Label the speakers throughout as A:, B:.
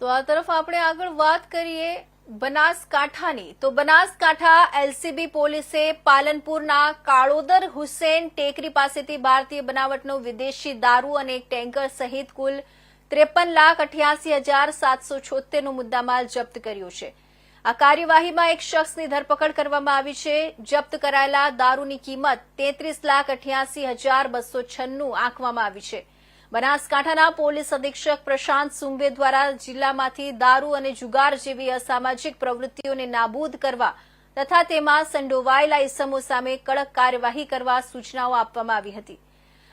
A: તો આ તરફ આપણે આગળ વાત કરીએ બનાસકાંઠાની તો બનાસકાંઠા એલસીબી પોલીસે પાલનપુરના કાળોદર હુસેન ટેકરી પાસેથી ભારતીય બનાવટનો વિદેશી દારૂ અને એક ટેન્કર સહિત કુલ 53,88,776 નો મુદ્દામાલ જપ્ત કર્યો છે। આ કાર્યવાહીમાં એક શખ્સની ધરપકડ કરવામાં આવી છે। જપ્ત કરાયેલા દારૂની કિંમત 33,88,296 આંકવામાં આવી છે। બનાસકાંઠાના પોલીસ અધિક્ષક પ્રશાંત સુંબે દ્વારા જિલ્લામાંથી દારૂ અને જુગાર જેવી અસામાજિક પ્રવૃત્તિઓને નાબૂદ કરવા તથા તેમાં સંડોવાયેલા ઇસમો સામે કડક કાર્યવાહી કરવા સૂચનાઓ આપવામાં આવી હતી।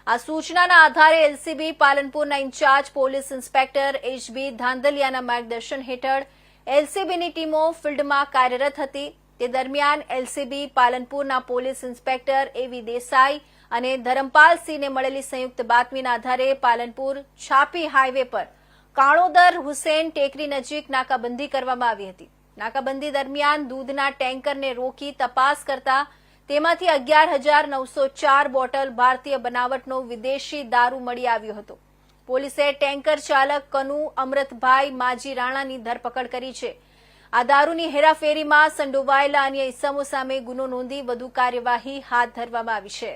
A: આ સૂચનાના આધારે એલસીબી પાલનપુરના ઇન્ચાર્જ પોલીસ ઇન્સ્પેક્ટર એચબી ધાંધલિયાના માર્ગદર્શન હેઠળ એલસીબીની ટીમો ફિલ્ડમાં કાર્યરત હતી। તે દરમિયાન એલસીબી પાલનપુરના પોલીસ ઇન્સ્પેક્ટર એવી દેસાઈ અને ધરમપાલસિંહને મળેલી સંયુક્ત બાતમીના આધારે પાલનપુર છાપી હાઈવે પર કાળોદર હુસેન ટેકરી નજીક નાકાબંધી કરવામાં આવી હતી। નાકાબંધી દરમિયાન દૂધના ટેન્કરને રોકી તપાસ કરતા તેમાંથી 11,904 બોટલ ભારતીય બનાવટનો વિદેશી દારૂ મળી આવ્યો હતો। પોલીસે ટેન્કર ચાલક કનુ અમૃતભાઈ માજી રાણાની ધરપકડ કરી છે। આ દારૂની હેરાફેરીમાં સંડોવાયેલા અન્ય ઇસમો સામે ગુનો નોંધી વધુ કાર્યવાહી હાથ ધરવામાં આવી છે।